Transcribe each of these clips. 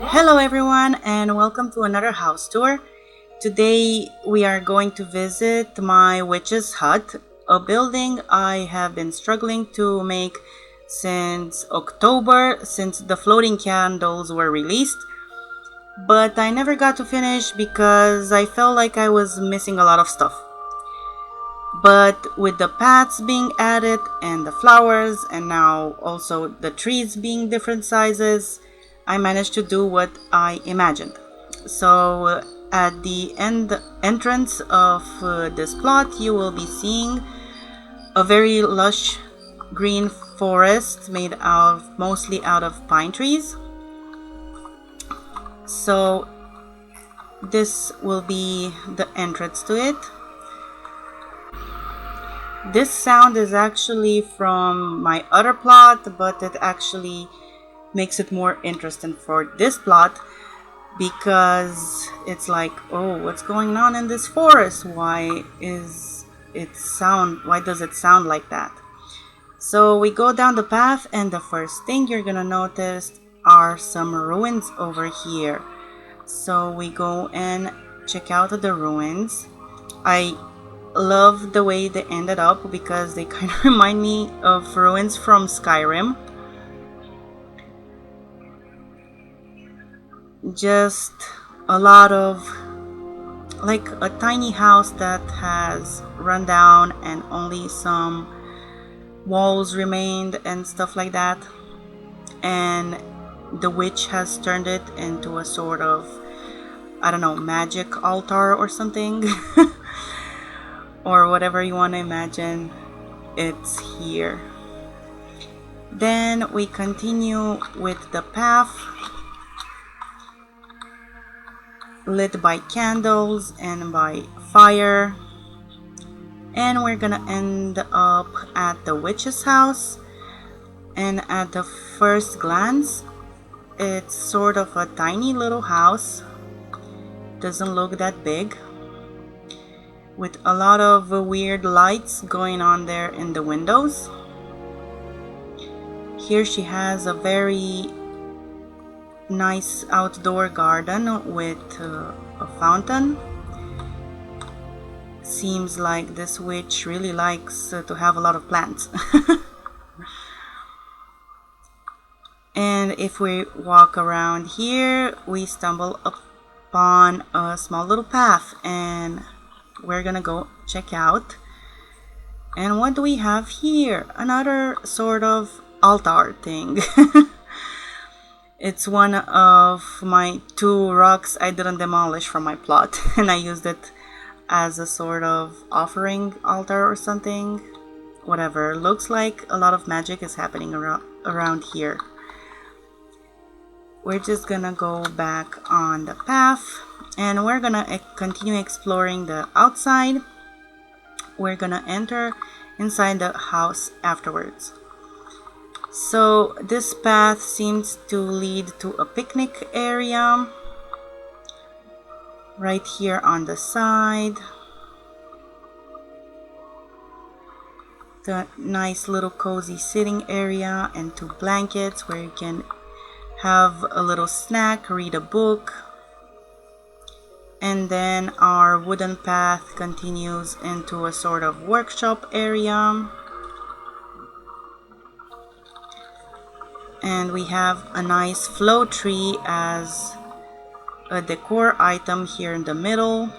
Hello everyone and welcome to another house tour. Today we are going to visit my witch's hut, a building I have been struggling to make since October, since the floating candles were released. But I never got to finish because I felt like I was missing a lot of stuff. But with the paths being added and the flowers and now also the trees being different sizes, I managed to do what I imagined. So at the entrance of this plot, you will be seeing a very lush green forest made of mostly out of pine trees. So this will be the entrance to it. This sound is actually from my other plot, but it actually makes it more interesting for this plot because it's like, oh, what's going on in this forest? Why does it sound like that? So we go down the path, and the first thing you're gonna notice are some ruins over here. So we go and check out the ruins. I love the way they ended up because they kind of remind me of ruins from Skyrim. Just a lot of like a tiny house that has run down and only some walls remained and stuff like that, and the witch has turned it into a sort of, I don't know, magic altar or something. Or whatever you want to imagine, it's here. Then we continue with the path lit by candles and by fire, and we're gonna end up at the witch's house. And at the first glance, it's sort of a tiny little house, doesn't look that big, with a lot of weird lights going on there in the windows. Here she has a very nice outdoor garden with a fountain. Seems like this witch really likes to have a lot of plants. And if we walk around here, we stumble upon a small little path, and we're gonna go check out. And what do we have here? Another sort of altar thing. It's one of my two rocks I didn't demolish from my plot, and I used it as a sort of offering altar or something. Whatever. Looks like a lot of magic is happening around here. We're just gonna go back on the path, and we're gonna continue exploring the outside. We're gonna enter inside the house afterwards. So this path seems to lead to a picnic area right here on the side. The nice little cozy sitting area and two blankets where you can have a little snack, read a book. And then our wooden path continues into a sort of workshop area. And we have a nice flow tree as a decor item here in the middle.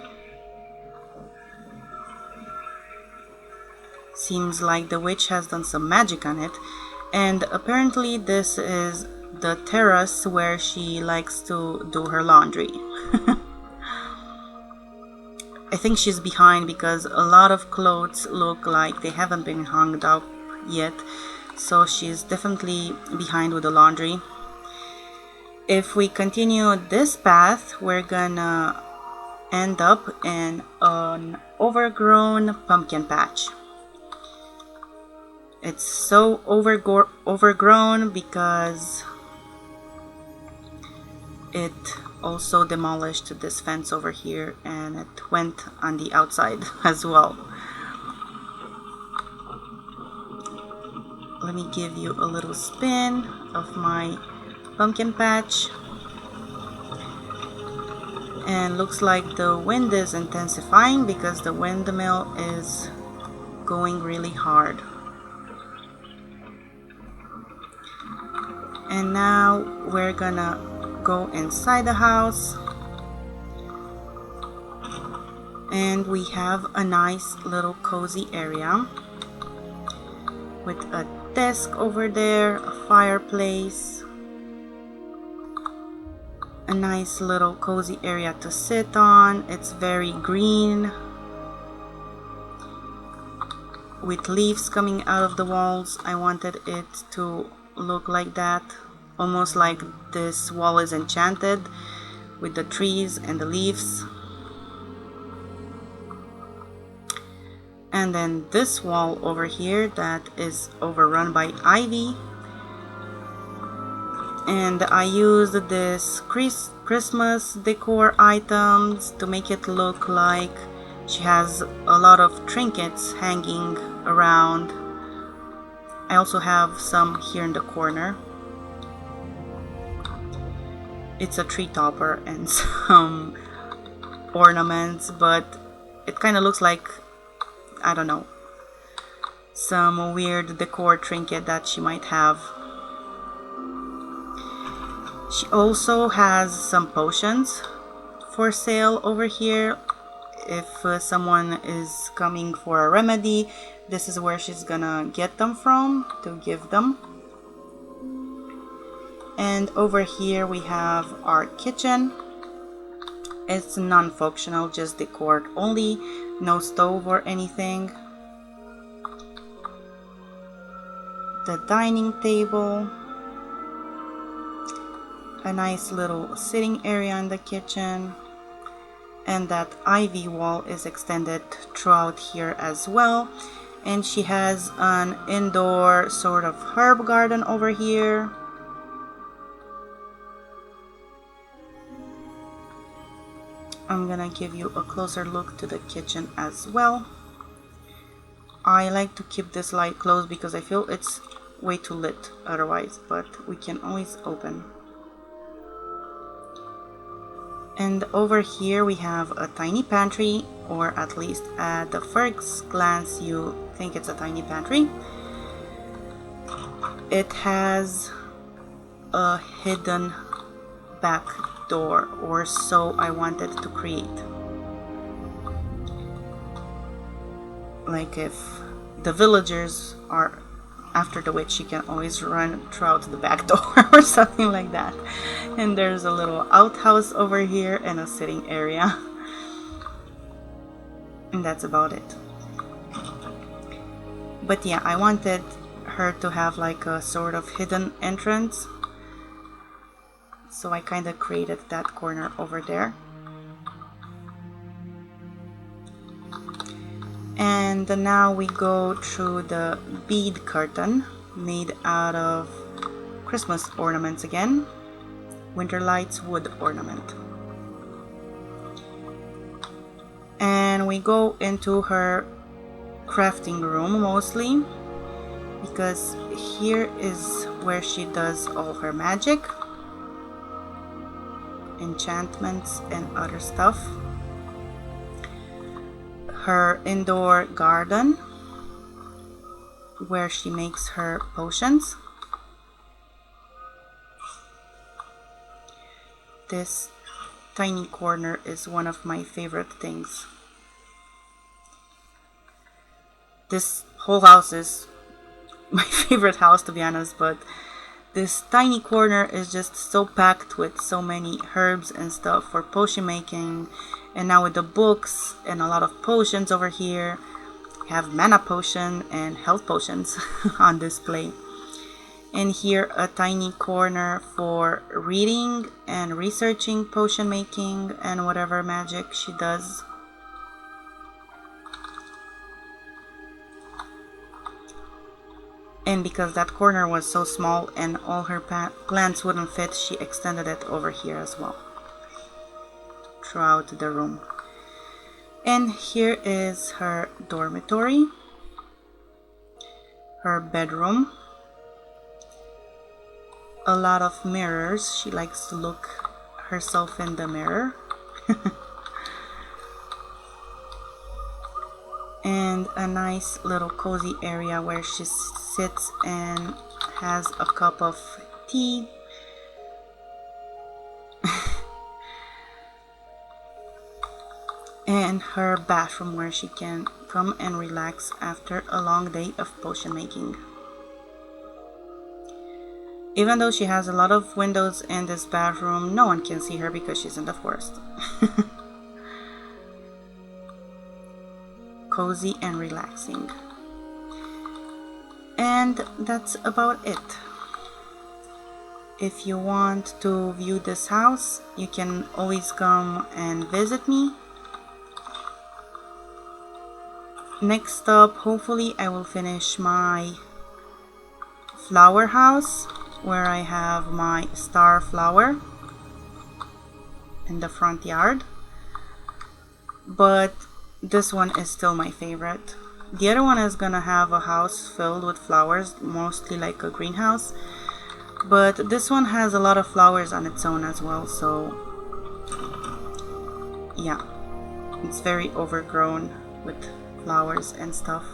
Seems like the witch has done some magic on it. And apparently this is the terrace where she likes to do her laundry. I think she's behind because a lot of clothes look like they haven't been hung up yet. So she's definitely behind with the laundry. If we continue this path, we're gonna end up in an overgrown pumpkin patch. It's so overgrown because it also demolished this fence over here, and it went on the outside as well. Let me give you a little spin of my pumpkin patch. And looks like the wind is intensifying because the windmill is going really hard. And now we're gonna go inside the house, and we have a nice little cozy area with a desk over there, a fireplace, a nice little cozy area to sit on. It's very green with leaves coming out of the walls. I wanted it to look like that, almost like this wall is enchanted with the trees and the leaves. And then this wall over here that is overrun by ivy, and I used this Christmas decor items to make it look like she has a lot of trinkets hanging around. I also have some here in the corner. It's a tree topper and some ornaments, but it kind of looks like, I don't know, some weird decor trinket that she might have. She also has some potions for sale over here. If someone is coming for a remedy, this is where she's gonna get them from to give them. And over here we have our kitchen. It's non-functional, just decor only, no stove or anything. The dining table, a nice little sitting area in the kitchen, and that ivy wall is extended throughout here as well. And she has an indoor sort of herb garden over here. I'm gonna give you a closer look to the kitchen as well. I like to keep this light closed because I feel it's way too lit otherwise, but we can always open. And over here we have a tiny pantry, or at least at the first glance you think it's a tiny pantry. It has a hidden back door, or so I wanted to create. Like if the villagers are after the witch, you can always run throughout the back door or something like that. And there's a little outhouse over here and a sitting area. And that's about it. But yeah, I wanted her to have like a sort of hidden entrance. So I kind of created that corner over there. And now we go through the bead curtain made out of Christmas ornaments again. Winter lights wood ornament. And we go into her crafting room mostly, because here is where she does all her magic, enchantments and other stuff. Her indoor garden where she makes her potions. This tiny corner is one of my favorite things. This whole house is my favorite house, to be honest, but this tiny corner is just so packed with so many herbs and stuff for potion making. And now with the books and a lot of potions over here, we have mana potion and health potions on display. And here a tiny corner for reading and researching potion making and whatever magic she does. And because that corner was so small and all her plants wouldn't fit, she extended it over here as well throughout the room. And here is her dormitory, her bedroom. A lot of mirrors. She likes to look herself in the mirror. And a nice little cozy area where she sits and has a cup of tea. And her bathroom where she can come and relax after a long day of potion making. Even though she has a lot of windows in this bathroom, no one can see her because she's in the forest. Cozy and relaxing. And that's about it. If you want to view this house, you can always come and visit me. Next up, hopefully I will finish my flower house, where I have my star flower in the front yard. But this one is still my favorite. The other one is gonna have a house filled with flowers, mostly like a greenhouse. But this one has a lot of flowers on its own as well, so yeah, it's very overgrown with flowers and stuff.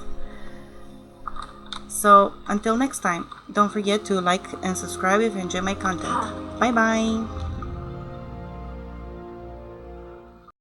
So until next time, don't forget to like and subscribe if you enjoy my content. Bye bye!